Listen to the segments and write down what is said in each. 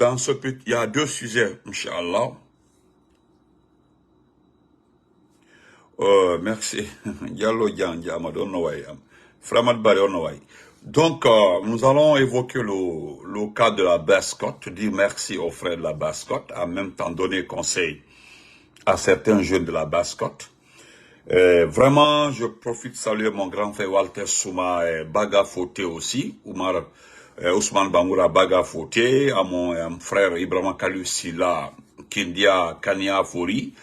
Dans ce petit, il y a deux sujets, Inch'Allah. Merci. Diallo Dian, Diama, don't know why I am. Framad Bari, don't know why. Donc, nous allons évoquer le cas de la Bascotte, dire merci aux frères de la Bascotte, en même temps donner conseil à certains jeunes de la Bascotte. Vraiment, je profite de saluer mon grand frère Walter Souma et Baga Foté aussi, Ousmane Bangoura Baga Foté, à mon frère Ibrahim Kalou Silla, Kindia Kania Fori.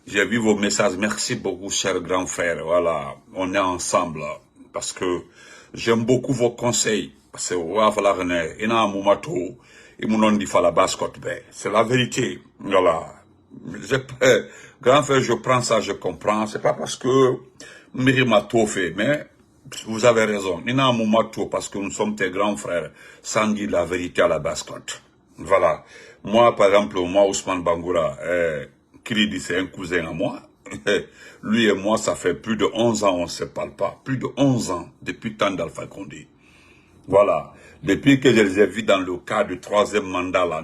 J'ai vu vos messages, merci beaucoup, cher grand frère. Voilà, on est ensemble parce que j'aime beaucoup vos conseils. Parce que c'est la vérité. Voilà. Grand frère, je prends ça, je comprends. C'est pas parce que Miri tout fait, mais vous avez raison. Ina Moumato, parce que nous sommes tes grands frères, sans dire la vérité à la Bascotte. Voilà. Moi, par exemple, moi, Ousmane Bangoura, Kridi, c'est un cousin à moi. Lui et moi, ça fait plus de 11 ans, on ne se parle pas. Plus de 11 ans, depuis le temps d'Alpha Condé. Voilà. Depuis que je les ai vus dans le cadre du troisième mandat, là,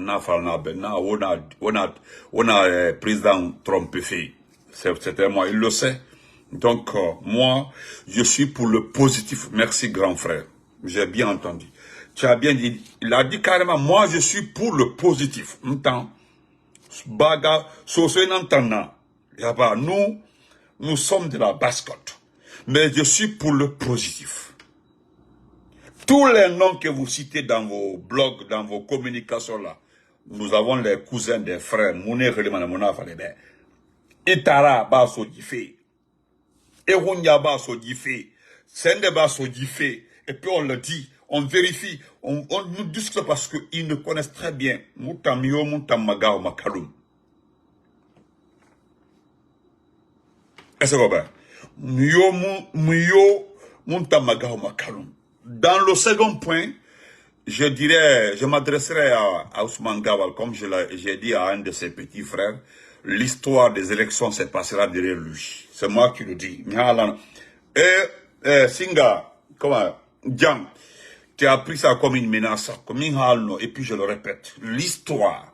on a président Trump fait. C'était moi, il le sait. Donc, moi, je suis pour le positif. Merci, grand frère. J'ai bien entendu. Tu as bien dit. Il a dit carrément, moi, je suis pour le positif. Baga, nous sommes de la Bascotte. Mais je suis pour le positif. Tous les noms que vous citez dans vos blogs, dans vos communications là, nous avons les cousins des frères, Mouné Relimana Mouna Falebe, Itara Baso Difé, Erunya Baso Difé, Sende Baso Difé, et puis on le dit, on vérifie, on nous discute parce qu'ils ne connaissent très bien Moutamio, Moutamaga ou Makaloum. Est-ce que vous comprenez? Mio, Moutamaga ou Makaloum. Dans le second point, je dirais, je m'adresserai à Ousmane Gawal, comme j'ai dit à un de ses petits frères, l'histoire des élections se passera derrière lui. C'est moi qui le dis. Et Singa, comment, Djang, qui a pris ça comme une menace, et puis je le répète, l'histoire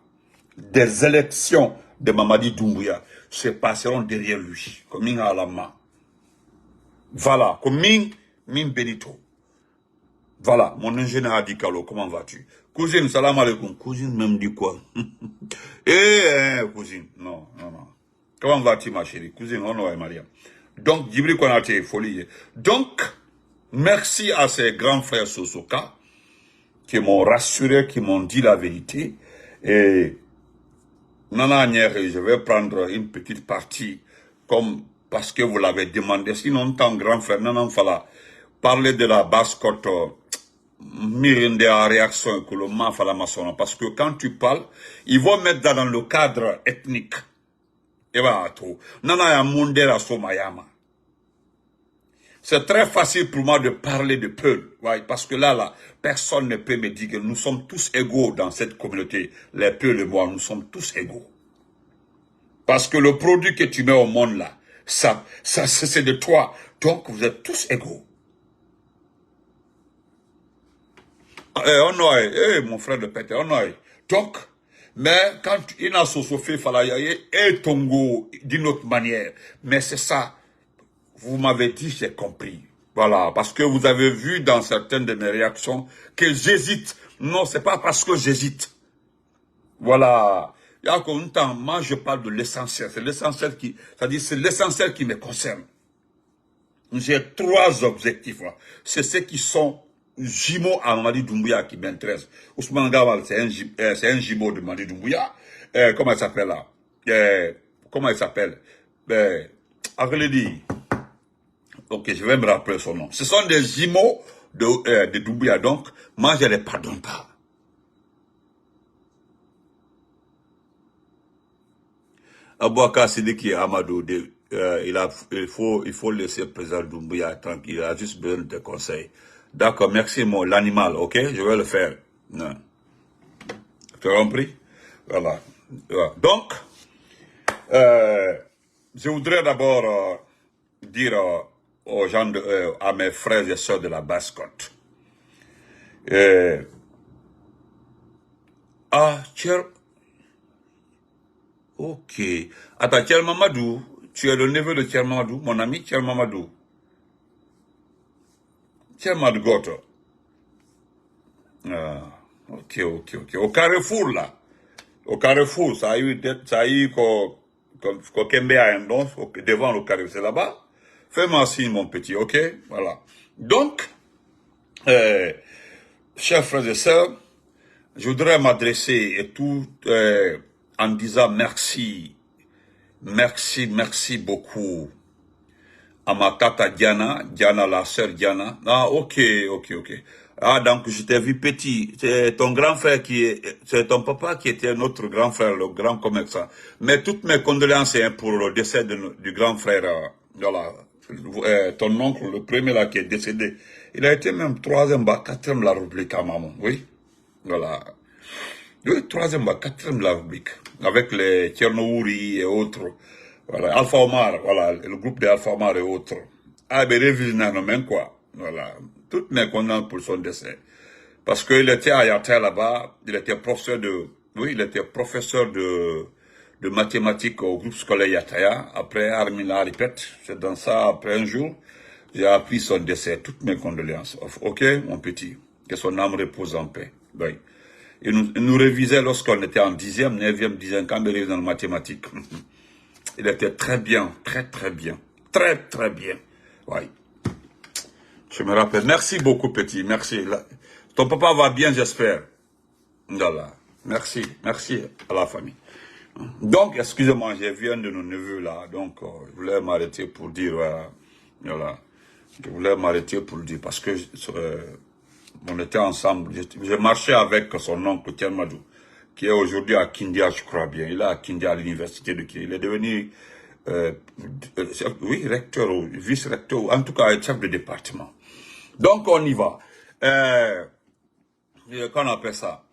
des élections de Mamadi Doumbouya se passeront derrière lui, comme voilà, comme Min Benito. Voilà, mon ingénieur a dit Kalo, comment vas-tu? Cousine, salam alaikum. Cousine même dit quoi? Cousine, non. Comment vas-tu, ma chérie? Cousine, on va Maria. Donc, Djibril Konate, folie. Donc, merci à ces grands frères Sosoka qui m'ont rassuré, qui m'ont dit la vérité. Et, Nana Agnère, je vais prendre une petite partie comme parce que vous l'avez demandé. Sinon, tant grand frère, Nana Fala, parler de la Bascotte, Mirinde à réaction que le maf à la maçon. Parce que quand tu parles, ils vont mettre dans le cadre ethnique. Et voilà tout. Nana ya mundera somayama. C'est très facile pour moi de parler de Peul. Ouais, parce que là, personne ne peut me dire que nous sommes tous égaux dans cette communauté. Les Peuls et moi, nous sommes tous égaux. Parce que le produit que tu mets au monde là, ça c'est de toi. Donc vous êtes tous égaux. Mon frère de Pété, donc, mais quand il a fait Falayaye et Tongo d'une autre manière, mais c'est ça, vous m'avez dit, j'ai compris. Voilà, parce que vous avez vu dans certaines de mes réactions que j'hésite. Non, c'est pas parce que j'hésite. Voilà. Il y a un temps, moi je parle de l'essentiel. C'est l'essentiel c'est l'essentiel qui me concerne. J'ai trois objectifs. C'est ceux qui sont jumeaux à Mamadi Doumbouya qui m'intéresse. Ousmane Gawal, c'est un jumeau de Mamadi Doumbouya. Comment il s'appelle là? Comment il s'appelle? Dit. Ok, je vais me rappeler son nom. Ce sont des jumeaux de Doumbouya. Donc, moi, je ne les pardonne pas. Abouaka Sidiki Amadou, il faut laisser le président Doumbouya tranquille. Il a juste besoin de conseils. D'accord, merci, l'animal, ok? Je vais le faire. Non. Tu as compris? Voilà. Donc, je voudrais d'abord dire aux gens, à mes frères et sœurs de la Bascotte, Ah, ok. Attends, Thierry Mamadou, tu es le neveu de Thierry Mamadou, mon ami Thierry Mamadou. Thierry Mamadou Goto. Ah, ok. Au Carrefour, là. Au Carrefour, ça a eu qu'au Kembe à un don, devant le Carrefour, c'est là-bas. Fais-moi signe, mon petit, ok? Voilà. Donc, chers frères et sœurs, je voudrais m'adresser et tout en disant merci beaucoup à ma tata Diana, la sœur Diana. Ah, ok. Ah, donc je t'ai vu petit. C'est ton grand frère c'est ton papa qui était notre grand frère, le grand commerçant. Mais toutes mes condoléances hein, pour le décès du grand frère, voilà, ton oncle, le premier là qui est décédé. Il a été même troisième, quatrième de la République à maman, oui. Voilà. Oui, troisième, quatrième de la République. Avec les Tchernouri et autres. Voilà, Alpha Omar, voilà, le groupe des Alpha Omar et autres. Ah, mais révisé même quoi. Voilà. Toutes mes condoléances pour son décès. Parce qu'il était à Yata là-bas, il était professeur de mathématiques au groupe scolaire Yataya. Après, Armina répète, c'est dans ça, après un jour, j'ai appris son décès. Toutes mes condoléances. Ok, mon petit. Que son âme repose en paix. Oui. Il nous révisait lorsqu'on était en 10e, 9e, 10e, quand il révisait dans les mathématiques. Il était très bien, très bien. Très bien. Oui. Je me rappelle. Merci beaucoup, petit. Merci. Ton papa va bien, j'espère. Voilà. Merci à la famille. Donc, excusez-moi, j'ai vu un de nos neveux là. Donc, je voulais m'arrêter pour dire, voilà. Je voulais m'arrêter pour le dire parce que on était ensemble. J'ai marché avec son oncle Thierry Madou, qui est aujourd'hui à Kindia, je crois bien. Il est à Kindia, à l'université de Kindia. Il est devenu, oui, recteur ou vice-recteur, en tout cas, chef de département. Donc, on y va. Qu'on appelle ça?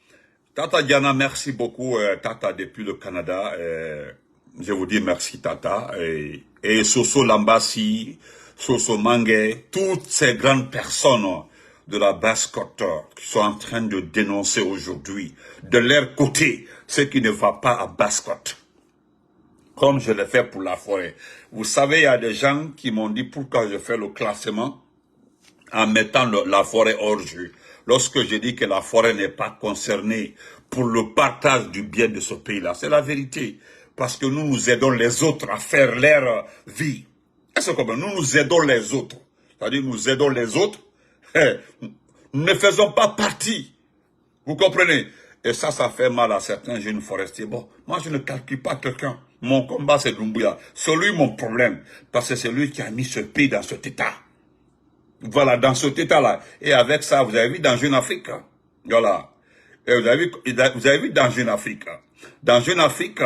Tata Diana, merci beaucoup, Tata, depuis le Canada. Je vous dis merci, Tata. Et Soso Lambassi, Soso Mangue, toutes ces grandes personnes de la Basse-Côte qui sont en train de dénoncer aujourd'hui, de leur côté, ce qui ne va pas à Basse-Côte. Comme je l'ai fait pour la forêt. Vous savez, il y a des gens qui m'ont dit pourquoi je fais le classement en mettant la forêt hors jeu. Lorsque je dis que la forêt n'est pas concernée pour le partage du bien de ce pays-là, c'est la vérité. Parce que nous aidons les autres à faire leur vie. Est-ce que nous aidons les autres? C'est-à-dire nous aidons les autres. Nous ne faisons pas partie. Vous comprenez? Et ça fait mal à certains jeunes forestiers. Bon, moi je ne calcule pas quelqu'un. Mon combat c'est Doumbouya. C'est lui mon problème. Parce que c'est lui qui a mis ce pays dans cet état. Voilà, dans cet état-là. Et avec ça, vous avez vu dans Jeune Afrique. Voilà. Et vous avez vu dans Jeune Afrique. Dans Jeune Afrique,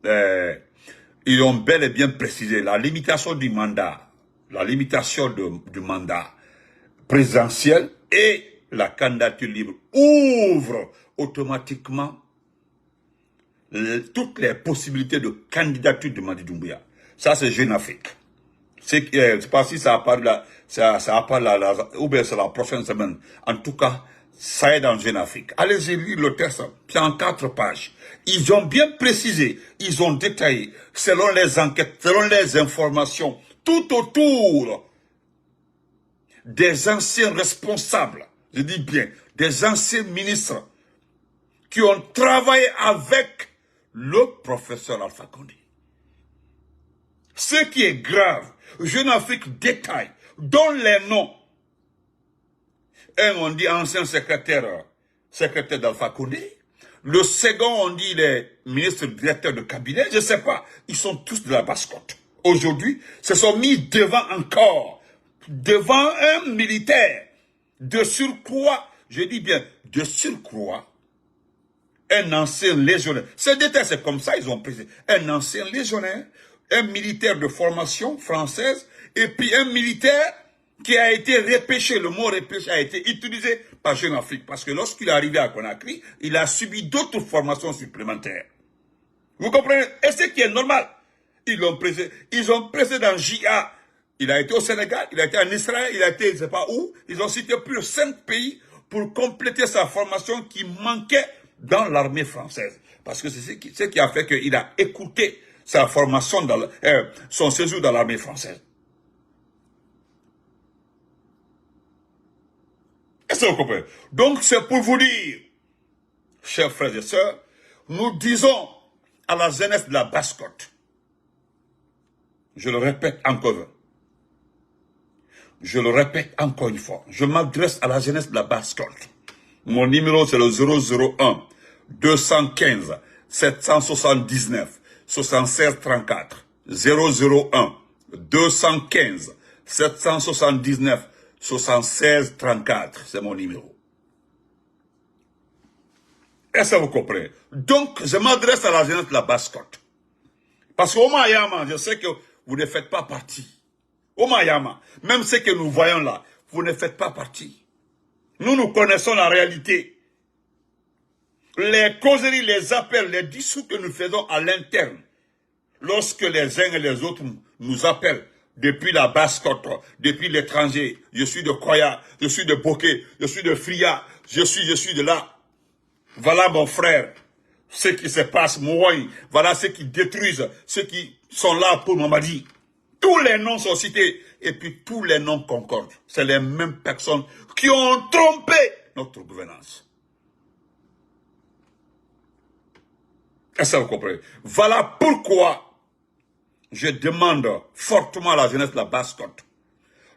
ils ont bel et bien précisé la limitation du mandat. La limitation du mandat présidentiel et la candidature libre ouvre automatiquement toutes les possibilités de candidature de Mamadi Doumbouya. Ça, c'est Jeune Afrique. Je ne sais pas si ça apparu là, ou bien c'est la prochaine semaine. En tout cas, ça est dans Jeune Afrique. Allez-y lire le texte, c'est en 4 pages. Ils ont bien précisé, ils ont détaillé, selon les enquêtes, selon les informations, tout autour des anciens responsables, je dis bien, des anciens ministres qui ont travaillé avec le professeur Alpha Condé. Ce qui est grave, Jeune Afrique détaille, dont les noms. Un, on dit ancien secrétaire d'Alpha Condé. Le second, on dit les ministres directeurs de cabinet. Je ne sais pas. Ils sont tous de la Basse-Côte. Aujourd'hui, se sont mis devant un militaire. De surcroît, je dis bien, de surcroît, un ancien légionnaire. Ces détails, c'est comme ça, ils ont pris. Un ancien légionnaire, un militaire de formation française, et puis un militaire qui a été repêché. Le mot repêché a été utilisé par Jeune Afrique, parce que lorsqu'il est arrivé à Conakry, il a subi d'autres formations supplémentaires. Vous comprenez? Et ce qui est normal. Ils ont pressé dans JA. Il a été au Sénégal, il a été en Israël, il a été je ne sais pas où. Ils ont cité plus de 5 pays pour compléter sa formation qui manquait dans l'armée française. Parce que c'est ce qui a fait qu'il a écouté sa formation, son séjour dans l'armée française. Est-ce que vous comprenez? Donc c'est pour vous dire, chers frères et sœurs, nous disons à la jeunesse de la Basse-Côte, je le répète encore une fois, je m'adresse à la jeunesse de la Basse-Côte. Mon numéro c'est le 001 215 779 76 34. 001 215 779 76 34. C'est mon numéro. Est-ce que vous comprenez? Donc, je m'adresse à la jeunesse de la Basse-Côte. Parce qu'au Mayama, je sais que vous ne faites pas partie. Au Mayama, même ce que nous voyons là, vous ne faites pas partie. Nous connaissons la réalité. Les causeries, les appels, les discours que nous faisons à l'interne, lorsque les uns et les autres nous appellent, depuis la Basse-Côte, depuis l'étranger, je suis de Koya, je suis de Boké, je suis de Fria, je suis de là. Voilà mon frère, ce qui se passe, Mouaï, voilà ceux qui détruisent, ceux qui sont là pour Mamadi. Tous les noms sont cités, et puis tous les noms concordent. C'est les mêmes personnes qui ont trompé notre gouvernance. Est-ce que vous comprenez? Voilà pourquoi je demande fortement à la jeunesse de la Basse-Côte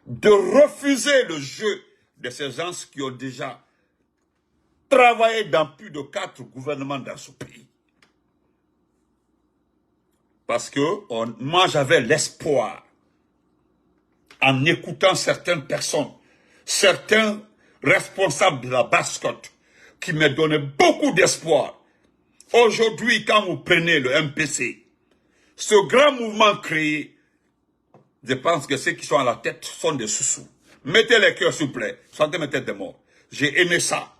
de refuser le jeu de ces gens qui ont déjà travaillé dans plus de 4 gouvernements dans ce pays. Parce que moi j'avais l'espoir, en écoutant certaines personnes, certains responsables de la Basse-Côte, qui me donnaient beaucoup d'espoir. Aujourd'hui, quand vous prenez le MPC, ce grand mouvement créé, je pense que ceux qui sont à la tête sont des sous-sous. Mettez les cœurs, s'il vous plaît. Sentez mes têtes de mort. J'ai aimé ça.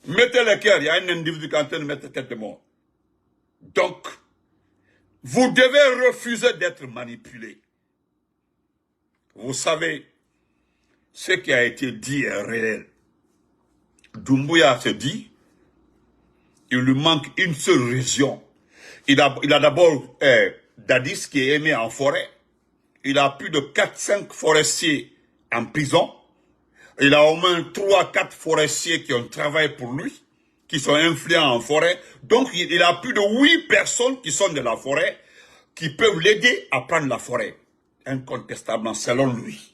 Mettez les cœurs. Il y a un individu qui est en train de mettre tête de mort. Donc, vous devez refuser d'être manipulé. Vous savez, ce qui a été dit est réel. Doumbouya se dit, il lui manque une seule région. Il a d'abord Dadis qui est aimé en forêt. Il a plus de 4-5 forestiers en prison. Il a au moins 3-4 forestiers qui ont travaillé pour lui, qui sont influents en forêt. Donc il a plus de 8 personnes qui sont de la forêt, qui peuvent l'aider à prendre la forêt. Incontestablement, selon lui.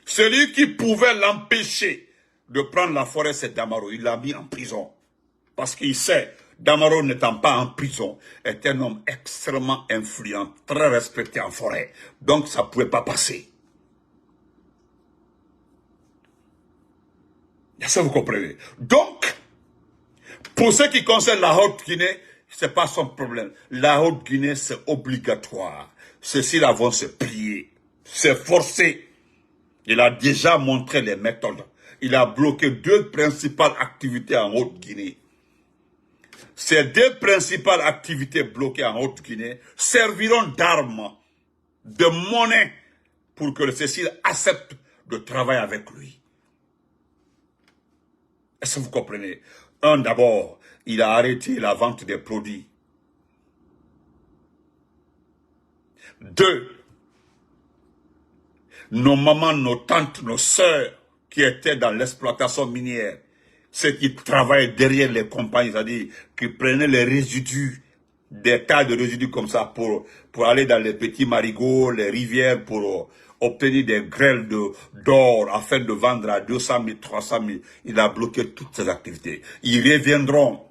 Celui qui pouvait l'empêcher de prendre la forêt, c'est Damaro. Il l'a mis en prison. Parce qu'il sait, Damaro n'étant pas en prison, est un homme extrêmement influent, très respecté en forêt. Donc ça ne pouvait pas passer. Est-ce que vous comprenez? Donc, pour ce qui concerne la Haute-Guinée, ce n'est pas son problème. La Haute-Guinée, c'est obligatoire. Ceux-ci vont se plier. C'est forcé. Il a déjà montré les méthodes. Il a bloqué 2 principales activités en Haute-Guinée. Ces 2 principales activités bloquées en Haute-Guinée serviront d'armes, de monnaie, pour que le Cécile accepte de travailler avec lui. Est-ce que vous comprenez? D'abord, il a arrêté la vente des produits. 2, nos mamans, nos tantes, nos sœurs qui étaient dans l'exploitation minière, ceux qui travaillaient derrière les compagnies, c'est-à-dire qui prenaient les résidus, des tas de résidus comme ça pour aller dans les petits marigots, les rivières, pour obtenir des grêles d'or afin de vendre à 200 000, 300 000. Il a bloqué toutes ces activités. Ils reviendront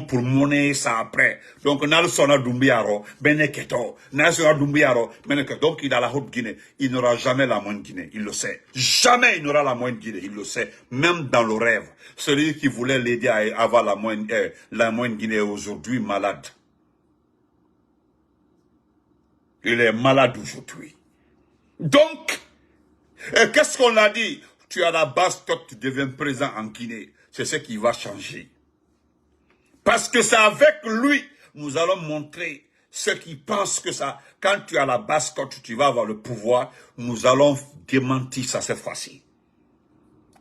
pour monnaie ça après. Donc, Nalsona Dumbiaro, Beneketo, Nalsona Dumbiaro, Beneketo. Donc, il a la Haute-Guinée. Il n'aura jamais la moindre Guinée. Il le sait. Jamais il n'aura la moindre Guinée. Il le sait. Même dans le rêve. Celui qui voulait l'aider à avoir la moindre Guinée est aujourd'hui malade. Il est malade aujourd'hui. Donc, qu'est-ce qu'on a dit? Tu as la Basse-Côte, tu deviens présent en Guinée. C'est ce qui va changer. Parce que c'est avec lui, nous allons montrer ceux qui pensent que ça, quand tu as la Basse-Côte, tu vas avoir le pouvoir, nous allons démentir ça cette fois-ci.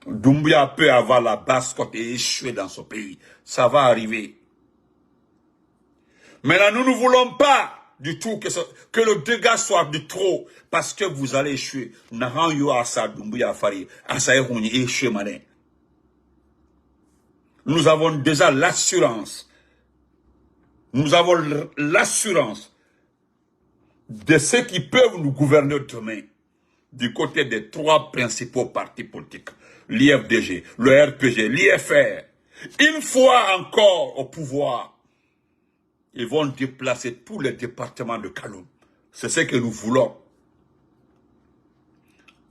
Doumbouya peut avoir la basse-côte et échouer dans son pays. Ça va arriver. Maintenant, nous ne voulons pas du tout que le dégât soit de trop, parce que vous allez échouer. Nous avons déjà l'assurance. Nous avons l'assurance de ceux qui peuvent nous gouverner demain du côté des 3 principaux partis politiques. L'IFDG, le RPG, l'IFR. Une fois encore au pouvoir, ils vont déplacer tous les départements de Kaloum. C'est ce que nous voulons.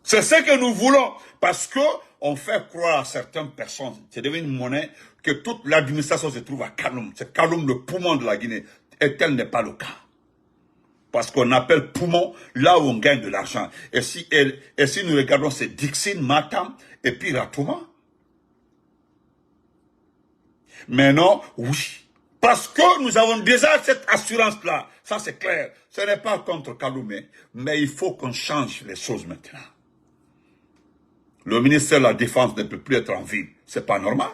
C'est ce que nous voulons. Parce que on fait croire à certaines personnes, c'est devenu une monnaie, que toute l'administration se trouve à Kaloum. C'est Kaloum le poumon de la Guinée. Et tel n'est pas le cas. Parce qu'on appelle poumon là où on gagne de l'argent. Et si nous regardons, c'est Dixine, Matam et puis Ratouma. Mais non, oui. Parce que nous avons déjà cette assurance-là. Ça, c'est clair. Ce n'est pas contre Kaloumé, mais il faut qu'on change les choses maintenant. Le ministère de la Défense ne peut plus être en ville. C'est pas normal.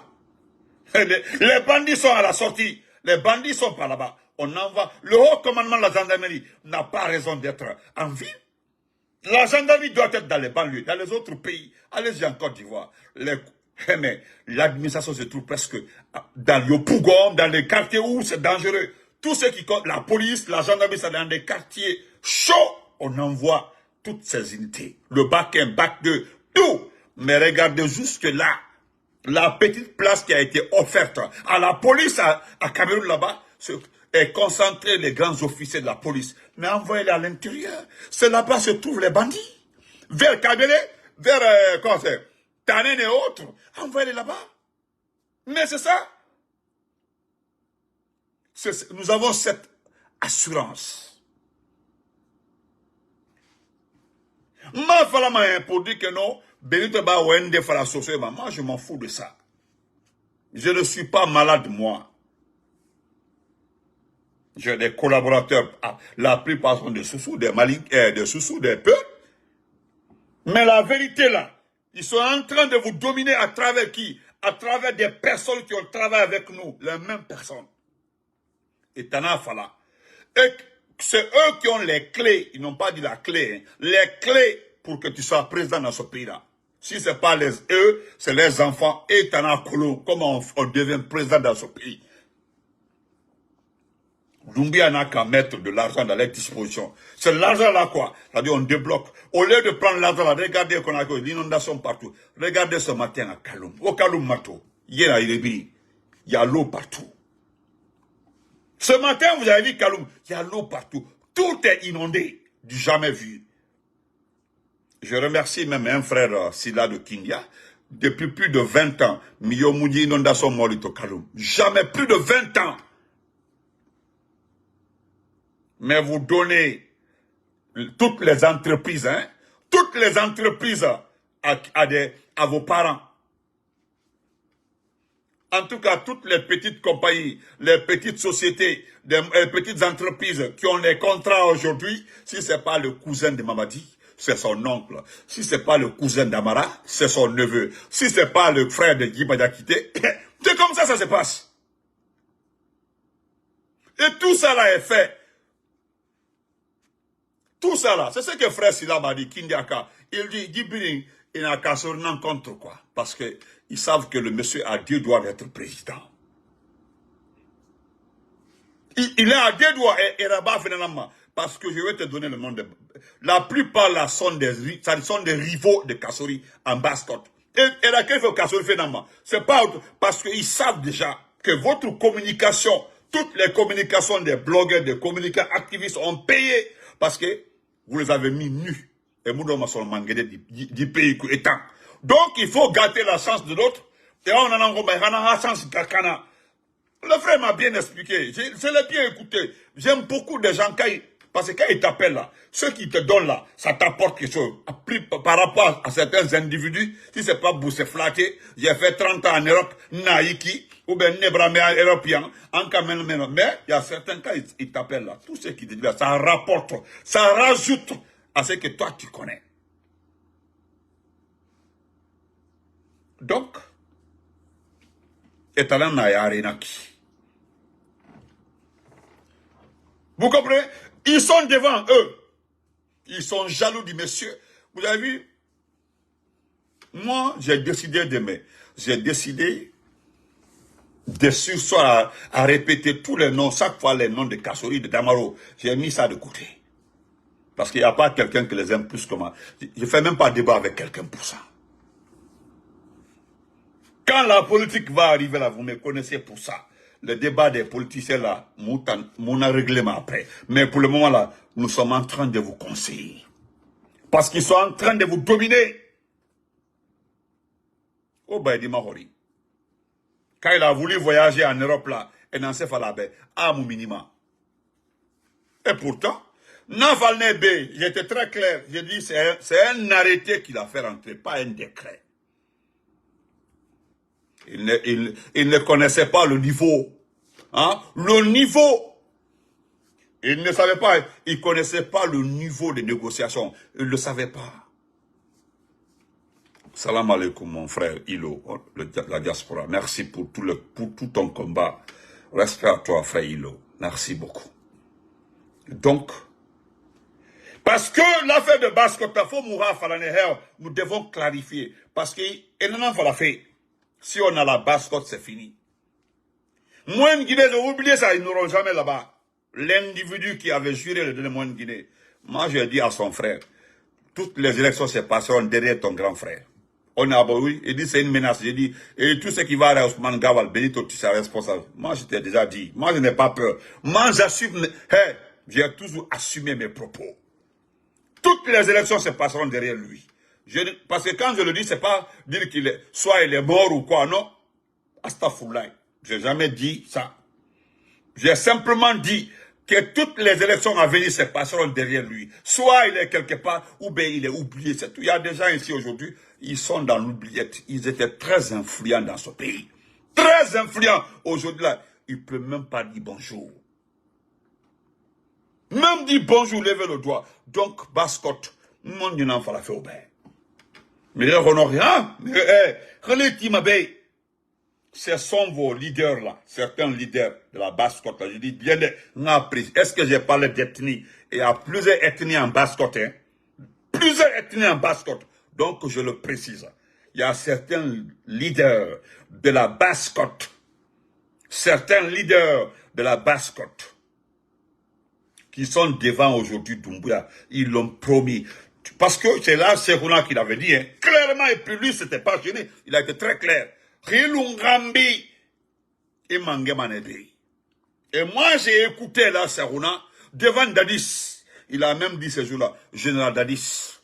Les bandits sont à la sortie. Les bandits sont pas là-bas. On envoie. Le haut commandement de la gendarmerie n'a pas raison d'être en ville. La gendarmerie doit être dans les banlieues, dans les autres pays. Allez-y en Côte d'Ivoire. Mais l'administration se trouve presque dans le Yopougon, dans les quartiers où c'est dangereux. Tout ce qui compte, la police, la gendarmerie, c'est dans des quartiers chauds. On envoie toutes ces unités. Le bac 1, bac 2, tout. Mais regardez jusque là, la petite place qui a été offerte à la police à Cameroun là-bas, est concentrée les grands officiers de la police. Mais envoyez-les à l'intérieur. C'est là-bas se trouvent les bandits. Vers Kabele, vers Tanen et autres. Envoyez-les là-bas. Mais c'est ça. Nous avons cette assurance. Ma fala pour dire que non, Benito ba wende fala soso, moi je m'en fous de ça. Je ne suis pas malade moi. J'ai des collaborateurs, la plupart sont des sous-sous, des malinques, des sous-sous, des peu. Mais la vérité là, ils sont en train de vous dominer à travers qui? À travers des personnes qui ont travaillé avec nous, les mêmes personnes. Et Tana Fala. Et c'est eux qui ont les clés, ils n'ont pas dit la clé, hein, les clés pour que tu sois président dans ce pays-là. Si ce n'est pas eux, c'est les enfants et Tana Kolo, comment on devient président dans ce pays. Doumbouya n'a qu'à mettre de l'argent dans les dispositions. C'est l'argent là quoi. C'est-à-dire on débloque. Au lieu de prendre l'argent là, regardez qu'on a l'inondation partout. Regardez ce matin à Kaloum. Au Kaloum Mato. Hier à Irebi. Il y a l'eau partout. Ce matin, vous avez vu Kaloum. Il y a l'eau partout. Tout est inondé. Du jamais vu. Je remercie même un frère Sila de Kindia. Depuis plus de 20 ans, Miyo Moudi inondation Molito Kaloum. Jamais plus de 20 ans. Mais vous donnez toutes les entreprises, hein, toutes les entreprises à vos parents. En tout cas, toutes les petites compagnies, les petites sociétés, les petites entreprises qui ont les contrats aujourd'hui, si ce n'est pas le cousin de Mamadi, c'est son oncle. Si ce n'est pas le cousin d'Amara, c'est son neveu. Si ce n'est pas le frère de Guy Badiakité, c'est comme ça se passe. Et tout ça là est fait. Tout ça là, c'est ce que frère Sila m'a dit, Kindiaka. Il dit, Djibiri, il n'a qu'à se rendre contre quoi. Parce qu'ils savent que le monsieur a 2 doigts d'être président. Il est à 2 doigts et Rabat finalement. Parce que je vais te donner le nom de... La plupart là sont des rivaux de Kassori en basse-côte. Et là, qu'est-ce que Kassori fait finalement? C'est pas parce qu'ils savent déjà que votre communication, toutes les communications des blogueurs, des communicants activistes ont payé. Parce que vous les avez mis nus. Et nous, nous sommes mangués du pays étant. Donc, il faut gâter la chance de l'autre. Et on en a la chance de Kakana. Le frère m'a bien expliqué. Je l'ai bien écouté. J'aime beaucoup des gens parce que quand ils t'appellent là, ceux qui te donnent là, ça t'apporte quelque chose. Par rapport à certains individus, si c'est pas pour se flatter, j'ai fait 30 ans en Europe, Naïki, ou bien Nebramé européen, en Kamel, mais il y a certains cas, ils t'appellent là. Tout ce qui te disent là, ça rapporte, ça rajoute à ce que toi tu connais. Donc, étalant na yarenaki. Vous comprenez? Ils sont devant eux. Ils sont jaloux du monsieur. Vous avez vu? Moi, j'ai décidé d'aimer. J'ai décidé de sursoir à répéter tous les noms, chaque fois les noms de Kassori, de Damaro. J'ai mis ça de côté. Parce qu'il n'y a pas quelqu'un qui les aime plus que moi. Je ne fais même pas débat avec quelqu'un pour ça. Quand la politique va arriver là, vous me connaissez pour ça. Le débat des politiciens là, mon règlement après. Mais pour le moment là, nous sommes en train de vous conseiller. Parce qu'ils sont en train de vous dominer. Oh, Baïdi Mahori. Quand il a voulu voyager en Europe là, et dans ce là, à mon minima. Et pourtant, Navalny B, j'étais très clair. J'ai dit, c'est un arrêté qu'il a fait rentrer, pas un décret. Il ne connaissait pas le niveau. Hein? Le niveau. Il ne savait pas, il ne connaissait pas le niveau de négociation. Il ne le savait pas. Salam alaikum, mon frère Ilo, la diaspora. Merci pour tout ton combat. Respect à toi, frère Ilo. Merci beaucoup. Donc, parce que l'affaire de Baskota, nous devons clarifier. Parce que, si on a la Baskote, c'est fini. Moi, Guinée, j'ai oublié ça, ils n'auront jamais là-bas. L'individu qui avait juré le donner moins de Guinée. Moi, j'ai dit à son frère, toutes les élections se passeront derrière ton grand frère. On a oui, il dit c'est une menace. J'ai dit, et tout ce qui va à Ousmane Gawal, Benito, tu seras responsable. Moi, je t'ai déjà dit. Moi, je n'ai pas peur. Moi, j'assume. Hey, j'ai toujours assumé mes propos. Toutes les élections se passeront derrière lui. Parce que quand je le dis, c'est pas dire qu'il est, soit il est mort ou quoi, non. Astaghfirullah. J'ai jamais dit ça. J'ai simplement dit que toutes les élections à venir se passeront derrière lui. Soit il est quelque part, ou bien il est oublié. C'est tout. Il y a des gens ici aujourd'hui, ils sont dans l'oubliette. Ils étaient très influents dans ce pays. Très influents. Aujourd'hui, là, il ne peut même pas dire bonjour. Même dire bonjour, levez le doigt. Donc, Baskote, mon Dieu n'en fera fait au bain. Mais là, on n'a rien. Mais, ce sont vos leaders là, certains leaders de la Basse-Côte. Je dis bien, est-ce que j'ai parlé d'ethnie? Il y a plusieurs ethnies en Basse-Côte. Hein? Plusieurs ethnies en Basse-Côte. Donc je le précise. Il y a certains leaders de la Basse-Côte. Certains leaders de la Basse-Côte qui sont devant aujourd'hui Doumbouya. Ils l'ont promis. Parce que c'est là Serouna qui l'avait dit. Hein? Clairement, et puis lui, c'était pas gêné. Il a été très clair. Rilungambi et Mangemanede. Et moi, j'ai écouté là, Serouna, devant Dadis. Il a même dit ce jour-là, Général Dadis.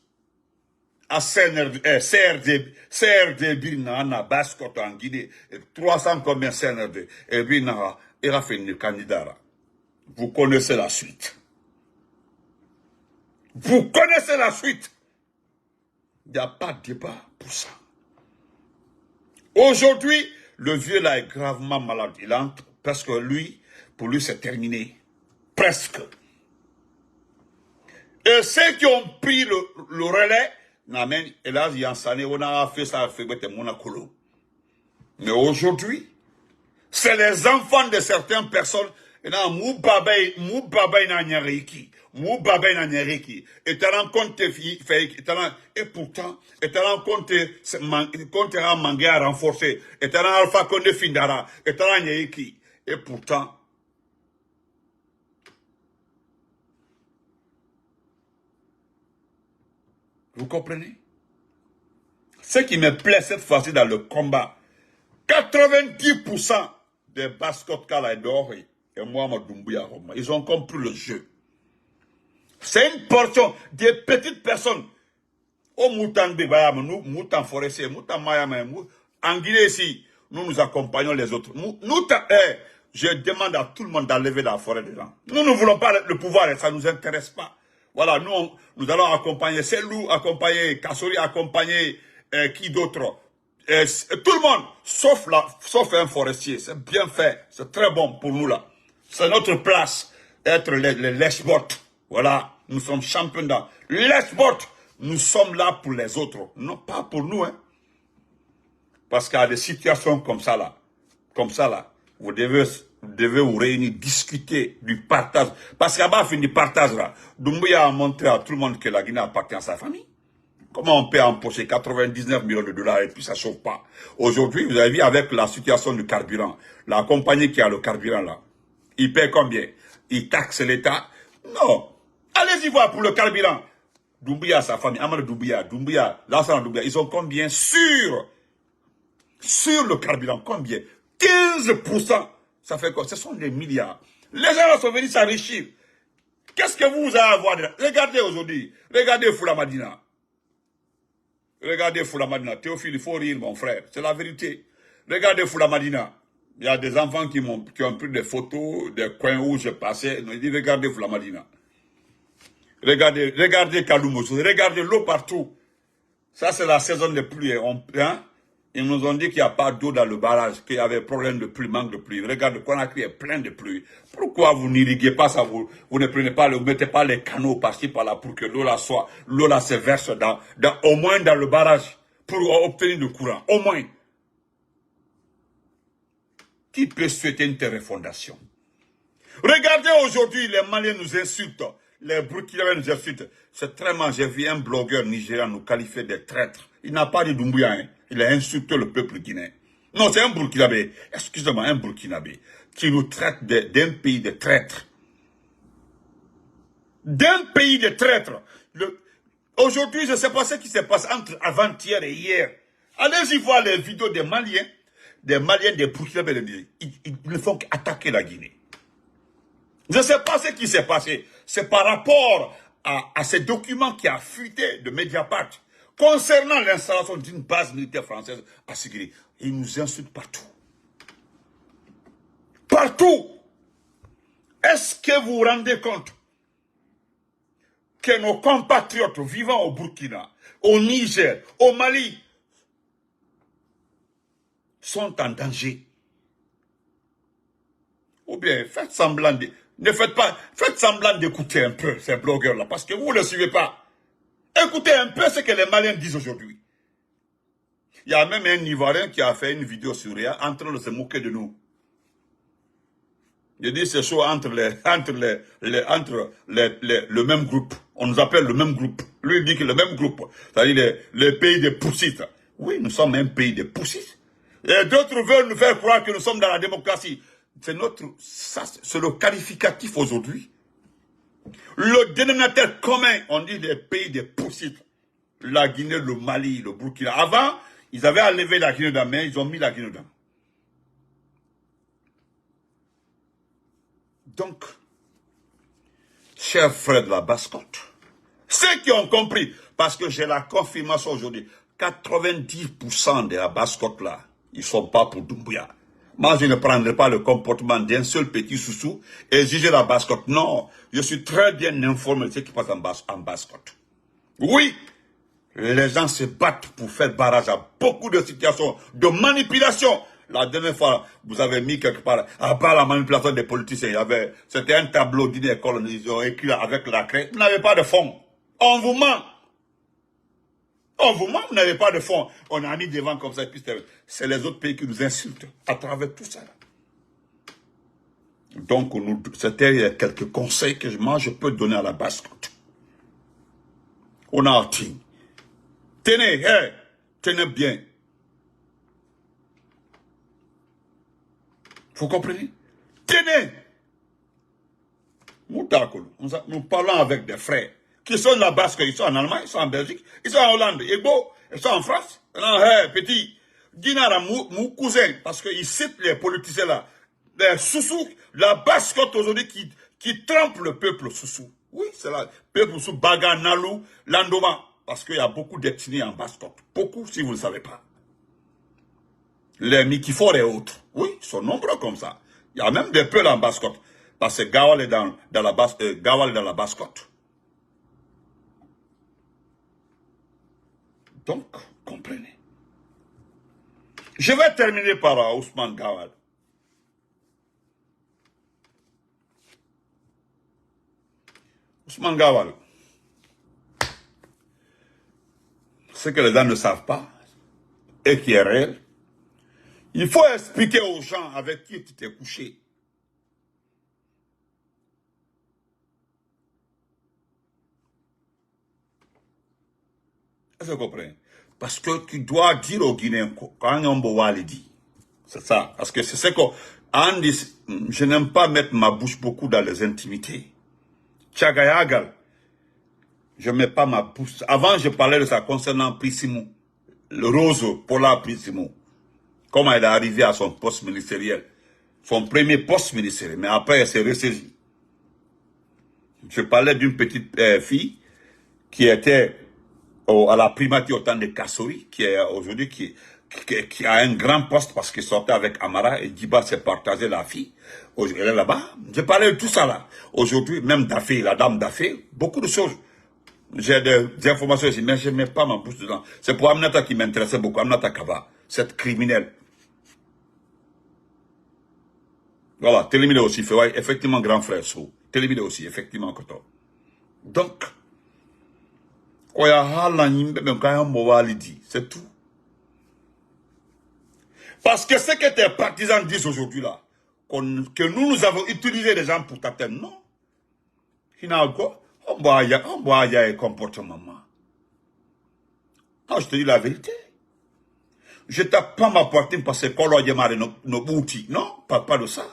À CRD Birna, Basse-Côte en Guinée, 300 combien CNRD, et Birna, il a fait une candidat. Vous connaissez la suite. Vous connaissez la suite. Il n'y a pas de débat pour ça. Aujourd'hui, le vieux là est gravement malade. Il entre parce que lui, pour lui c'est terminé. Presque. Et ceux qui ont pris le relais, et là, on a fait ça, mais aujourd'hui, c'est les enfants de certaines personnes. Et là, et pourtant, et pourtant, vous comprenez? Ce qui me plaît cette fois-ci dans le combat, 90% des Basse-Côte Kala et Doré et Mohamed Doumbouya, ils ont compris le jeu. C'est une portion des petites personnes. Au Moutan Bebayam, nous, Moutan Forestier, Moutan Mayam, en Guinée ici, nous accompagnons les autres. Je demande à tout le monde d'enlever la forêt dedans. Nous ne voulons pas le pouvoir et ça ne nous intéresse pas. Voilà, nous allons accompagner Selou, accompagner Kassori, accompagner qui d'autre. Tout le monde, sauf un forestier. C'est bien fait. C'est très bon pour nous là. C'est notre place. Être les lèche-bottes. Voilà, nous sommes champions dans lèche-bottes. Nous sommes là pour les autres. Non pas pour nous. Hein. Parce qu'il y a des situations comme ça là, vous devez vous réunir, discuter du partage. Parce qu'à bas, fin du partage là, Doumbouya a montré à tout le monde que la Guinée appartient à sa famille. Comment on peut empocher 99 millions de dollars et puis ça ne chauffe pas? Aujourd'hui, vous avez vu avec la situation du carburant, la compagnie qui a le carburant là, il paie combien? Il taxe l'État? Non. Allez-y voir pour le carburant. Doumbouya, sa famille, Amadou Doumbouya, l'ensemble de Doumbouya, ils ont combien sur le carburant? Combien? 15%. Ça fait quoi? Ce sont des milliards. Les gens sont venus s'enrichir. Qu'est-ce que vous avez à voir dedans? Regardez aujourd'hui. Regardez Fulamadina. Regardez Fulamadina. Théophile, il faut rire, mon frère. C'est la vérité. Regardez Fulamadina. Il y a des enfants qui ont pris des photos des coins où je passais. Ils disent, regardez Fulamadina. Regardez Kaloumousou. Regardez l'eau partout. Ça, c'est la saison des pluies. Ils nous ont dit qu'il n'y a pas d'eau dans le barrage, qu'il y avait problème de pluie, manque de pluie. Regardez, Conakry est plein de pluie. Pourquoi vous n'irriguez pas ça, vous ne prenez pas, vous mettez pas les canaux par-ci, par-là, pour que l'eau là se verse au moins dans le barrage, pour obtenir du courant, au moins. Qui peut souhaiter une telle refondation? Regardez aujourd'hui, les Maliens nous insultent, les Burkinabés nous insultent. C'est très mal, j'ai vu un blogueur nigérian nous qualifier de traîtres. Il n'a pas dit Doumbouya, hein. Il a insulté le peuple guinéen. Non, c'est un Burkinabé, excusez-moi, un Burkinabé, qui nous traite d'un pays de traîtres. D'un pays de traîtres. Aujourd'hui, je ne sais pas ce qui s'est passé entre avant-hier et hier. Allez-y voir les vidéos des Maliens, des Burkinabés, ils ne font qu'attaquer la Guinée. Je ne sais pas ce qui s'est passé. C'est par rapport à ces documents qui a fuité de Mediapart concernant l'installation d'une base militaire française à Sigiri. Ils nous insultent partout. Partout. Est-ce que vous vous rendez compte que nos compatriotes vivant au Burkina, au Niger, au Mali, sont en danger? Ou bien faites semblant faites semblant d'écouter un peu ces blogueurs-là, parce que vous ne le suivez pas. Écoutez un peu ce que les Maliens disent aujourd'hui. Il y a même un Ivoirien qui a fait une vidéo sur Réa en train de se moquer de nous. Il dit c'est chaud entre le même groupe. On nous appelle le même groupe. Lui il dit que le même groupe, c'est-à-dire les pays des poussites. Oui, nous sommes un pays des poussites. Et d'autres veulent nous faire croire que nous sommes dans la démocratie. C'est le qualificatif aujourd'hui. Le dénominateur commun, on dit les pays des poussites. La Guinée, le Mali, le Burkina. Avant, ils avaient enlevé la Guinée dedans, mais ils ont mis la Guinée dedans. Donc, chers frères de la Basse-Côte, ceux qui ont compris, parce que j'ai la confirmation aujourd'hui, 90% de la Basse-Côte là, ils ne sont pas pour Doumbouya. Moi, je ne prendrai pas le comportement d'un seul petit soussou et juger la Basse-Côte. Non, je suis très bien informé de ce qui passe en Basse-Côte. Oui, les gens se battent pour faire barrage à beaucoup de situations de manipulation. La dernière fois, vous avez mis quelque part à bas la manipulation des politiciens. C'était un tableau d'une école, ils ont écrit avec la craie. Vous n'avez pas de fonds. On vous ment. On vous ment, vous n'avez pas de fonds. On a mis devant comme ça, et puis c'est les autres pays qui nous insultent à travers tout ça. Donc, c'était quelques conseils que moi, je peux donner à la Basse-Côte. On a dit, tenez, tenez bien. Vous comprenez? Tenez. Nous parlons avec des frères qui sont là-bas, ils sont en Allemagne, ils sont en Belgique, ils sont en Hollande, ils sont en France. Non, petit, Dinara, mon cousin, parce qu'ils citent les politiciens là, les Soussou, la Basse-Côte aujourd'hui qui trompe le peuple Soussou. Oui, c'est là, peuple Soussou, Baga, Nalou, Landoma, parce qu'il y a beaucoup d'ethnies en Basse-Côte. Beaucoup, si vous ne le savez pas. Les Mikifor et autres, oui, ils sont nombreux comme ça. Il y a même des peuples en Basse-Côte, parce que Gawal est dans la Basse-Côte. Donc, comprenez. Je vais terminer par Ousmane Gawal. Ousmane Gawal. Ce que les gens ne savent pas, et qui est réel, Il faut expliquer aux gens avec qui tu t'es couché. Est-ce que vous comprenez? Parce que tu dois dire aux Guinéens quand on va le dire. C'est ça. Parce que c'est ce qu'on dit. Je n'aime pas mettre ma bouche beaucoup dans les intimités. Tchagayagal. Je ne mets pas ma bouche. Avant, je parlais de ça concernant Prissimo. Le Rose Paula Prissimo. Comment elle est arrivée à son poste ministériel. Son premier poste ministériel. Mais après, elle s'est ressaisie. Je parlais d'une petite fille qui était à la primature au temps de Kassoui, qui est aujourd'hui, qui a un grand poste parce qu'il sortait avec Amara et Djiba s'est partagé la fille. Elle est là-bas. Je parlais de tout ça là. Aujourd'hui, même Dafé, la dame Dafé, beaucoup de choses. J'ai des informations ici, mais je ne mets pas ma bouche dedans. C'est pour Aminata qui m'intéressait beaucoup, Aminata Kaba, cette criminelle. Voilà, Télémide aussi, fait, ouais, effectivement, grand frère Sou. Télémide aussi, effectivement, Koto. Donc, c'est tout. Parce que ce que tes partisans disent aujourd'hui là, que nous avons utilisé des gens pour t'atteindre, non. On boit un comportement. Non, je te dis la vérité. Je ne tape pas ma poitrine parce que quand on démarre nos outils. Non, pas de ça.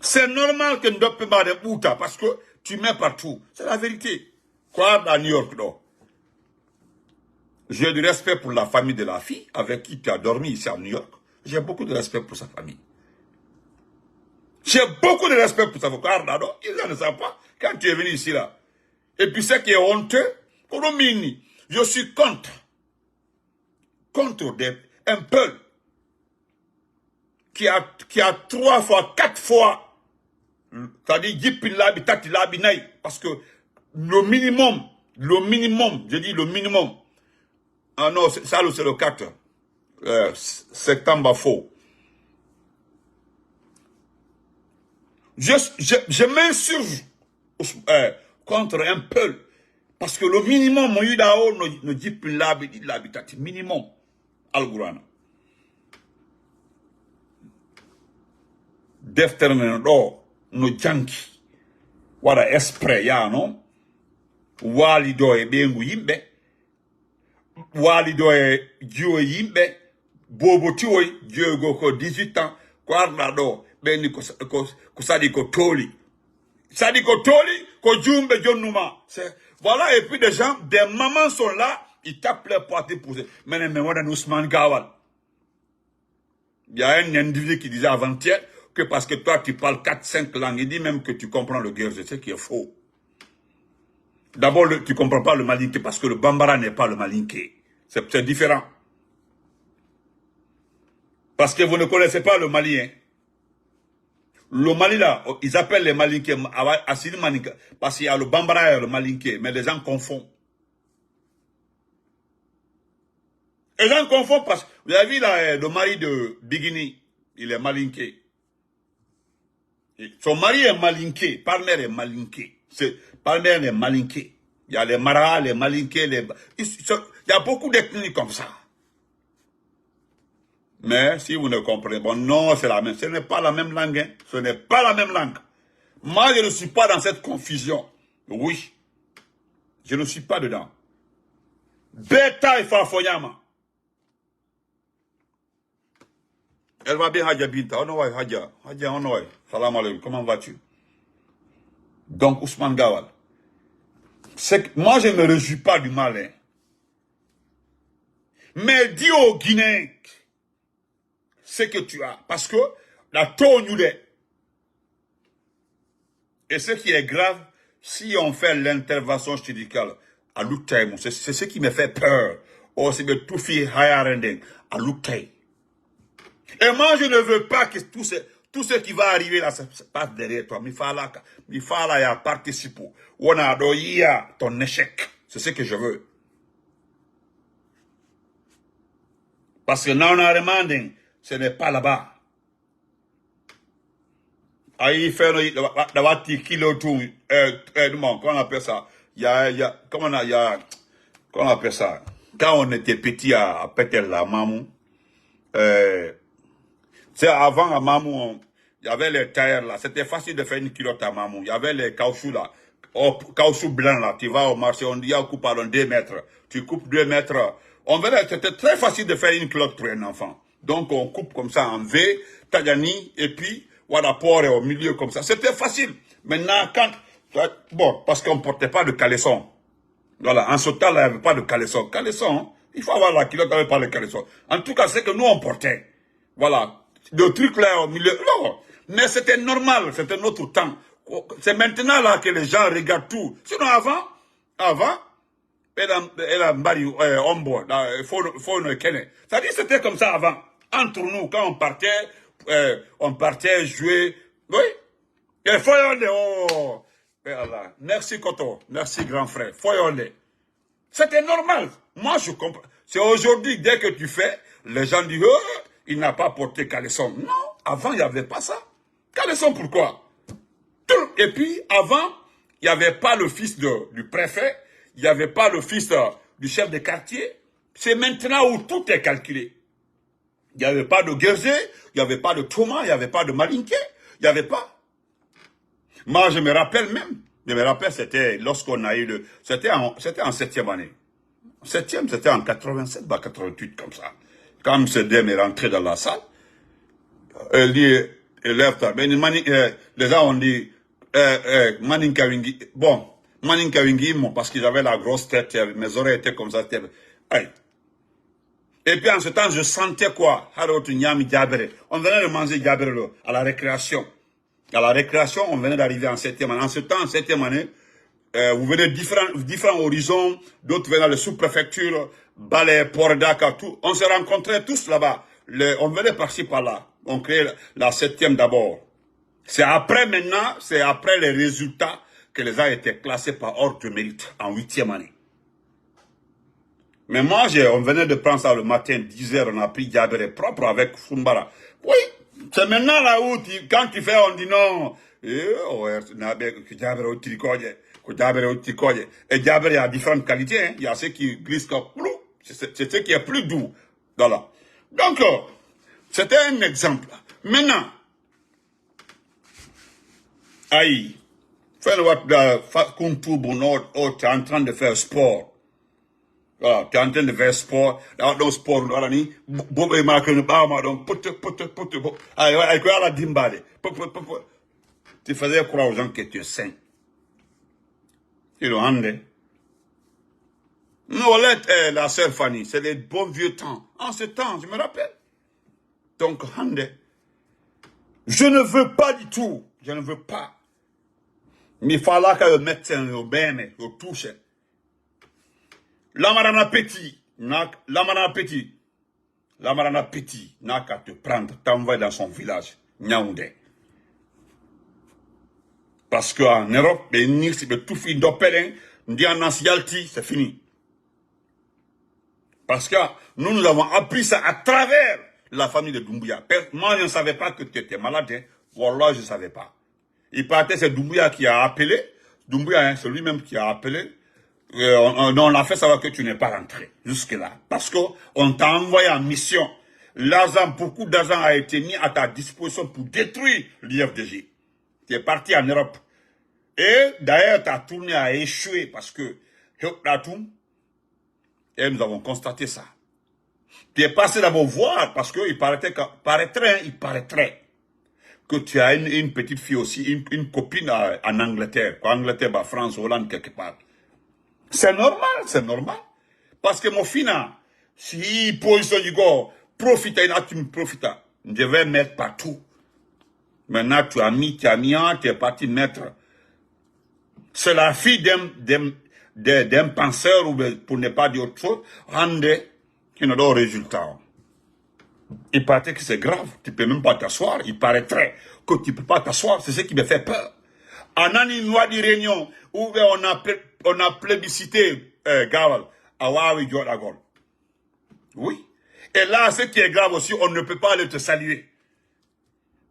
C'est normal que nous ne puissions pas de bouta parce que tu mets partout. C'est la vérité. Quoi à New York, non? J'ai du respect pour la famille de la fille avec qui tu as dormi ici à New York. J'ai beaucoup de respect pour sa famille. J'ai beaucoup de respect pour sa famille. Non, ils ne savent pas. Quand tu es venu ici là. Et puis ce qui est honteux, je suis contre un peuple qui a 3 fois, 4 fois, c'est-à-dire parce que le minimum, je dis le minimum, ah non, ça c'est le 4 septembre faux. Je m'insurge contre un peuple parce que le minimum, ne dit plus l'habitat, minimum, Al-Gourana. Defterne no janki wada esprit ya no wali do e bengu yimbe wali do e jiwo yimbe bobo tiwo jiwo ko 18 ans ko arda do beni ko sadi ko toli ko jumbe jonnuma c'est voilà. Et puis des gens, des mamans sont là, ils tapent les poitrines pour ça. Mais voilà Ousmane Gawal. Il y a un individu qui disait avant-hier que parce que toi tu parles 4-5 langues, il dit même que tu comprends le guerre, c'est ce qui est faux. D'abord, tu ne comprends pas le malinké parce que le Bambara n'est pas le malinké. C'est différent. Parce que vous ne connaissez pas le malien. Le Mali là, ils appellent les malinqués parce qu'il y a le Bambara et le malinké, mais les gens confondent. Les gens confondent parce que vous avez vu là, le mari de Bigini, il est malinké. Son mari est malinké, Palmer est malinké. Palmer est malinké. Il y a les maras, les malinqués, il y a beaucoup d'ethnies comme ça. Mais si vous ne comprenez pas, bon, non, c'est la même. Ce n'est pas la même langue. Hein. Ce n'est pas la même langue. Moi, je ne suis pas dans cette confusion. Oui. Je ne suis pas dedans. Beta et Fafoyama. Elle va bien, Hadja Binta. Onoy, Hadja. Hadja, Onoy. Salam alaikum. Comment vas-tu? Donc, Ousmane Gawal. Moi, je ne me réjouis pas du malin. Mais dis aux Guinéens ce que tu as. Parce que la tonne, et ce qui est grave, si on fait l'intervention chirurgicale à l'outil, c'est ce qui me fait peur. Oh, c'est de tout faire à l'outil. Et moi, je ne veux pas que tout ce qui va arriver là, ça passe derrière toi. Il faut là, participer. On a ton échec. C'est ce que je veux. Parce que non, on a demandé, ce n'est pas là-bas. Il fait d'avoir kilo tout, comment on appelle ça? Comment on appelle ça? Quand on était petit à Pétel la maman, C'est avant à Mamou, il y avait les tailleurs là. C'était facile de faire une culotte à Mamou. Il y avait les caoutchoucs là. Oh, caoutchouc blanc là. Tu vas au marché, on dit, coupe pardon, 2 mètres. Tu coupes 2 mètres. C'était très facile de faire une culotte pour un enfant. Donc on coupe comme ça en V, Tagani, et puis voilà, port au milieu comme ça. C'était facile. Maintenant, bon, parce qu'on ne portait pas de caleçon. Voilà, en ce temps-là, il n'y avait pas de caleçon. Caleçon, il faut avoir la culotte avec pas de caleçon. En tout cas, c'est que nous, on portait. Voilà. Le truc là au milieu. Non, mais c'était normal, c'était notre temps. C'est maintenant là que les gens regardent tout. Sinon avant, elle a marié, Ombo, faut ne kenne. C'est-à-dire c'était comme ça avant. Entre nous, quand on partait jouer. Oui. Et foyonne, oh. Voilà. Merci Koto, merci grand frère. Foyonne. C'était normal. Moi, je comprends. C'est aujourd'hui, dès que tu fais, les gens disent, oh, il n'a pas porté caleçon. Non, avant, il n'y avait pas ça. Caleçon, pourquoi? Et puis, avant, il n'y avait pas le fils du préfet, il n'y avait pas le fils du chef de quartier. C'est maintenant où tout est calculé. Il n'y avait pas de Guerze, il n'y avait pas de Thomas, il n'y avait pas de Malinké, il n'y avait pas. Moi, je me rappelle, c'était lorsqu'on a eu c'était en 7e année. 7e, c'était en 87, 88, comme ça. Quand M. Dem est rentré dans la salle, elle dit, lève-toi. Les gens ont dit, Manin Kawingi, bon, Manin Kawingi, parce qu'ils avaient la grosse tête, mes oreilles étaient comme ça. Aïe. Et puis en ce temps, je sentais quoi? On venait de manger Diabere à la récréation. À la récréation, on venait d'arriver en 7e année. En ce temps, en 7e année, vous venez différents horizons, d'autres venaient dans les sous-préfectures, Balais, Port-Daka, tout. On se rencontrait tous là-bas. On venait par-ci, par-là. On créait la 7e d'abord. C'est après maintenant, c'est après les résultats que les gens étaient classés par ordre de mérite en 8e année. Mais moi, on venait de prendre ça le matin, 10h, on a pris Diabere propre avec Fumbara. Oui, c'est maintenant là où, quand tu fais, on dit non. Et Diabere a différentes qualités. Hein. Il y a ceux qui glissent comme plou. C'est ce qui est plus doux. Voilà. Donc, c'était un exemple. Maintenant, aïe, tu es en train de faire sport. Voilà, tu es en train de faire sport, dans le sport, tu faisais croire aux gens que tu es saint. Ils l'ont rendu. Non, la sœur Fanny, c'est les bons vieux temps. En ce temps, je me rappelle. Donc, je ne veux pas du tout. Je ne veux pas. Mais il fallait que le médecin le benne, le touche. L'amarana petit, n'a qu'à te prendre, t'envoyer dans son village, Nyaoundé. Parce qu'en Europe, les Nix, les tout filles d'Opelin, Yalti, c'est fini. Parce que nous avons appris ça à travers la famille de Doumbouya. Moi, je ne savais pas que tu étais malade. Hein. Wallah, je ne savais pas. Il paraît c'est Doumbouya qui a appelé. Doumbouya, hein, c'est lui-même qui a appelé. On a fait savoir que tu n'es pas rentré jusque-là. Parce qu'on t'a envoyé en mission. L'argent, beaucoup d'argent a été mis à ta disposition pour détruire l'IFDJ. Tu es parti en Europe. Et d'ailleurs, ta tournée a échoué parce que et nous avons constaté ça. Tu es passé d'abord voir parce qu'il paraîtrait que tu as une petite fille aussi, une copine en Angleterre. En Angleterre, France, Hollande, quelque part. C'est normal. Parce que mon fina, si position du gars, profite, tu me profites. Je vais mettre partout. Maintenant, tu as mis, tu es parti mettre. C'est la fille d'un penseur, ou pour ne pas dire autre chose, rendait qui n'a pas de résultat. Il paraît que c'est grave, tu ne peux même pas t'asseoir. Il paraîtrait que tu ne peux pas t'asseoir, c'est ce qui me fait peur. En une loi de réunion où on a plébiscité Gawal à Wawi Djodagol. Oui. Et là, ce qui est grave aussi, on ne peut pas aller te saluer.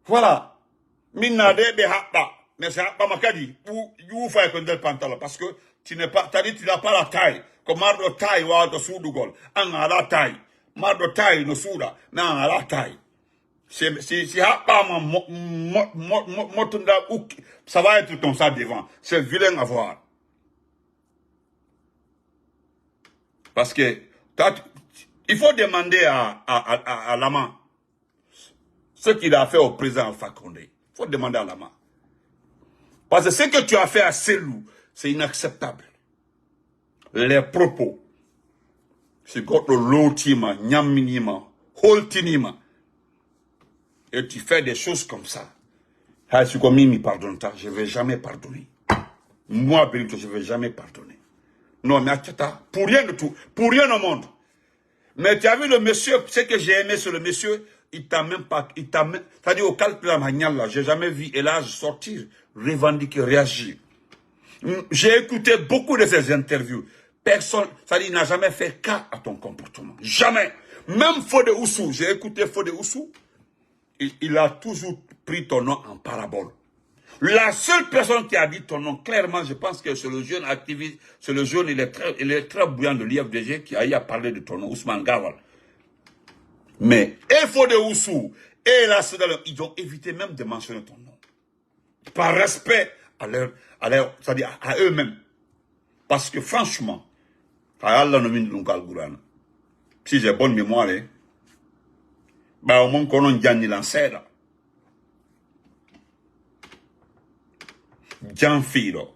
Voilà. Minade de Hakba. Mais c'est Hakba Makadi. Ou you fais un pantalon. Parce que tu n'as pas, tu n'as pas la taille. Comme Mardo taille, ou de Soudugol. En la taille. Mardo taille, no soura, non, à la taille. Si ça va être comme ça devant. C'est vilain à voir. Parce que, il faut demander à Lama ce qu'il a fait au président Alpha Condé. Il faut demander à Lama. Parce que ce que tu as fait à Selou, c'est inacceptable. Les propos. C'est contre l'ultima, nyaminima, holtinima. Et tu fais des choses comme ça. Je ne vais jamais pardonner. Moi, Benito, je ne vais jamais pardonner. Non, mais pour rien de tout, pour rien au monde. Mais tu as vu le monsieur, ce que j'ai aimé sur le monsieur, il t'a même pas, c'est-à-dire au calcul de la manière là, j'ai jamais vu Elage sortir, revendiquer, réagir. J'ai écouté beaucoup de ses interviews. Personne, c'est-à-dire il n'a jamais fait cas à ton comportement. Jamais. Même Fodé Oussou, j'ai écouté Fodé Oussou, il a toujours pris ton nom en parabole. La seule personne qui a dit ton nom clairement, je pense que c'est le jeune activiste, c'est le jeune, il est très bouillant de l'IFDG qui a eu à parler de ton nom, Ousmane Gawal. Mais, et Fodé Oussou, et la Sédale, ils ont évité même de mentionner ton nom. Par respect c'est-à-dire à eux-mêmes. Parce que franchement, si j'ai bonne mémoire, au moins qu'on a gagné l'ancêtre. Jan Firo.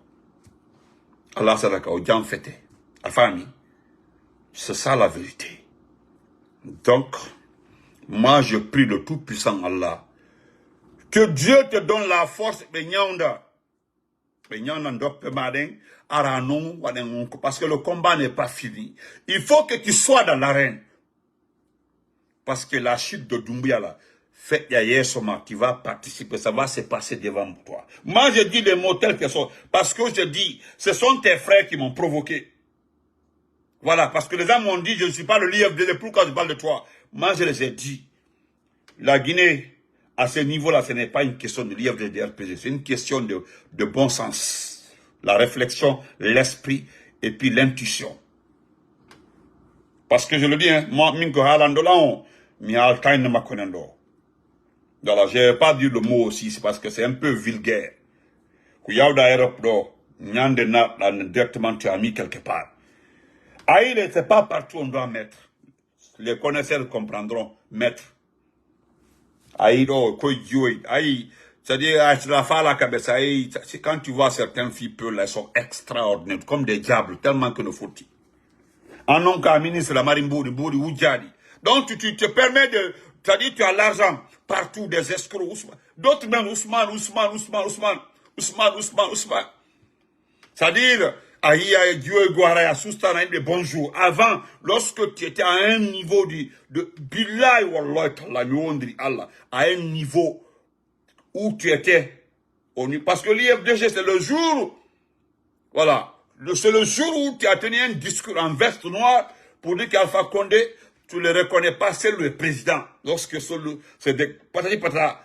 Allah Sadaka, Jan Fete. La famille. C'est ça la vérité. Donc, moi je prie le Tout-Puissant Allah. Que Dieu te donne la force, parce que le combat n'est pas fini. Il faut que tu sois dans l'arène. Parce que la chute de Doumbouya là, fait Soma qui va participer, ça va se passer devant toi. Moi je dis des mots tels que sont, parce que je dis, ce sont tes frères qui m'ont provoqué. Voilà, parce que les gens m'ont dit, je ne suis pas le l'IFDG, pourquoi je parle de toi? Moi je les ai dit, la Guinée, à ce niveau-là, ce n'est pas une question de l'IFDG RPG, c'est une question de bon sens. La réflexion, l'esprit, et puis l'intuition. Parce que je le dis, hein, moi, Minko Halandola, voilà, je ne vais pas dire le mot aussi, c'est parce que c'est un peu vulgaire. Directement, tu as mis quelque part. Aïe, c'est pas partout on doit mettre. Les connaisseurs comprendront, mettre. Aïe, c'est-à-dire, quand tu vois certaines filles, elles sont extraordinaires, comme des diables, tellement que ne faut-il. En nom qu'un ministre, la Marimbouri, Bouri, Oudjadi. Donc, tu te permets de, c'est-à-dire, tu as l'argent partout, des escrocs, d'autres même, Ousmane. C'est-à-dire, Aïe, Dieu, Guaraya, Soustana, des bons jours. Avant, lorsque tu étais à un niveau de Billahi, Wallah, Allah, à un niveau où tu étais, parce que l'IFDG, c'est le jour, voilà, c'est le jour où tu as tenu un discours en veste noire pour dire qu'Alpha Condé, tu ne le reconnais pas, c'est le président. Lorsque c'est des patati patata,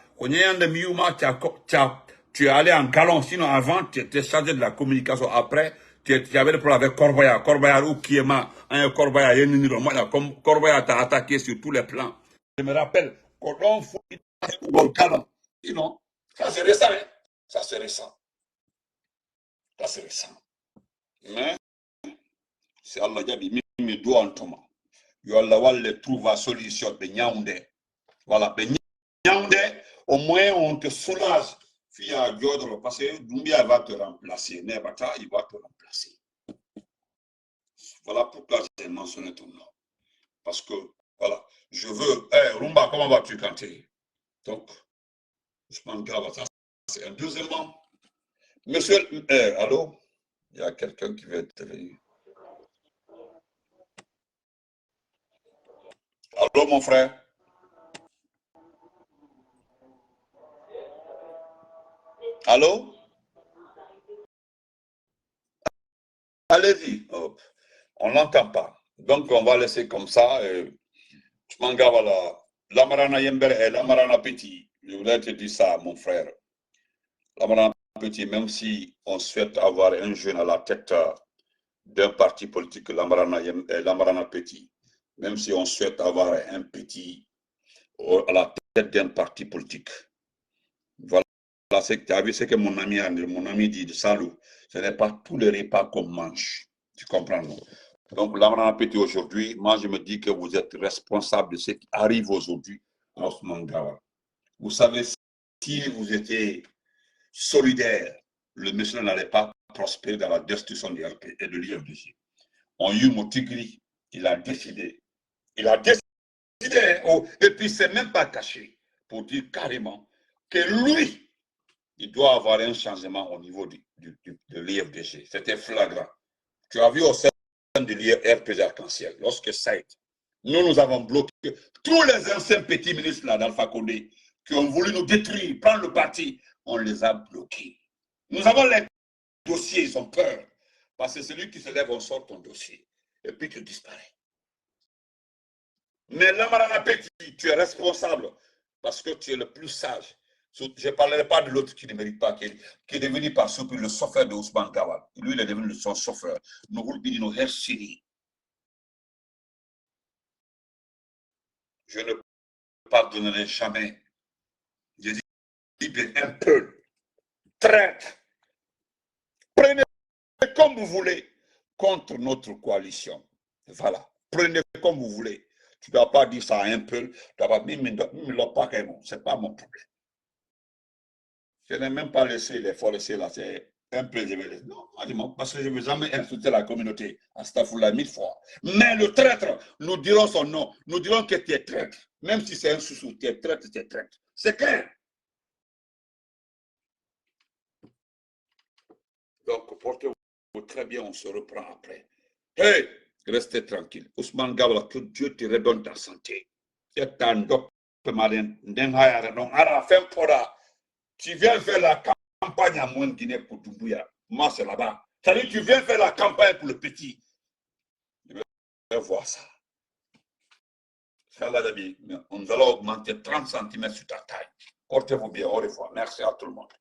tu es allé en galon, sinon avant, tu étais chargé de la communication. Après, tu avais le problème avec Corboya. Corboya ou Kiema, Corboya, Corboya t'a attaqué sur tous les plans. Je me rappelle, quand on faut galon, sinon, ça c'est récent, hein? Ça c'est récent. Ça c'est récent. Mais, c'est Allah Yabi, mi do antoma. Yo Allah Walle trouve la solution de Nyaoundé. Voilà, de Nyaoundé, au moins on te soulage. Fia Diodro, parce que Doumbia va te remplacer. Nebata, il va te remplacer. Voilà pourquoi j'ai mentionné ton nom. Parce que, voilà, je veux. Rumba, comment vas-tu quand tu es? Donc, je m'en grave ça. C'est un deuxièmement. Monsieur, allô? Il y a quelqu'un qui veut intervenir. Allô, mon frère? Allô? Allez-y. Oh, on n'entend pas. Donc, on va laisser comme ça. Je m'en garde là. Lamarana Yember et Lamarana Petit. Je voulais te dire ça, mon frère. Lamarana Petit, même si on souhaite avoir un jeune à la tête d'un parti politique, Lamarana Petit, même si on souhaite avoir un petit à la tête d'un parti politique. Voilà, ce que tu as vu, c'est que mon ami dit de Salou, ce n'est pas tous les repas qu'on mange. Tu comprends, non? Donc, là, on a petit aujourd'hui. Moi, je me dis que vous êtes responsable de ce qui arrive aujourd'hui à Ousmane Gawar. Vous savez, si vous étiez solidaire, le monsieur n'allait pas prospérer dans la destruction de RP et de l'IFDG. On y Motigri, il a décidé. Il a décidé, oh, et puis c'est même pas caché, pour dire carrément que lui, il doit avoir un changement au niveau de l'IFDG. C'était flagrant. Tu as vu au sein de l'IRPG Arc-en-Ciel, lorsque ça a été, nous avons bloqué tous les anciens petits ministres là d'Alpha Condé qui ont voulu nous détruire, prendre le parti, on les a bloqués. Nous avons les dossiers, ils ont peur. Parce que celui qui se lève, on sort ton dossier. Et puis tu disparais. Mais là, Madame Petit, tu es responsable parce que tu es le plus sage. Je ne parlerai pas de l'autre qui ne mérite pas, qui est devenu par soupe le chauffeur de Ousmane Gawar. Lui, il est devenu son chauffeur. Nous je ne pardonnerai jamais. Je dis un peu. Traite. Prenez comme vous voulez contre notre coalition. Voilà. Prenez comme vous voulez. Tu ne dois pas dire ça un peu. Tu dois pas dire, ce n'est pas mon problème. Je n'ai même pas laissé les forestiers là. C'est un peu. Non, parce que je ne veux jamais insulter la communauté. Astaghfirullah 1000 fois. Mais le traître, nous dirons son nom. Nous dirons que tu es traître. Même si c'est un sous-sous, tu es traître, tu es traître. C'est clair. Donc, portez-vous très bien, on se reprend après. Hey, restez tranquille. Ousmane Gawar, que Dieu te redonne ta santé. Tu viens faire la campagne à moins Guinée pour Doumbouya. Moi, c'est là-bas. C'est-à-dire, tu viens faire la campagne pour le petit. Je vais voir ça. Nous allons augmenter 30 cm sur ta taille. Portez-vous bien. Au revoir. Merci à tout le monde.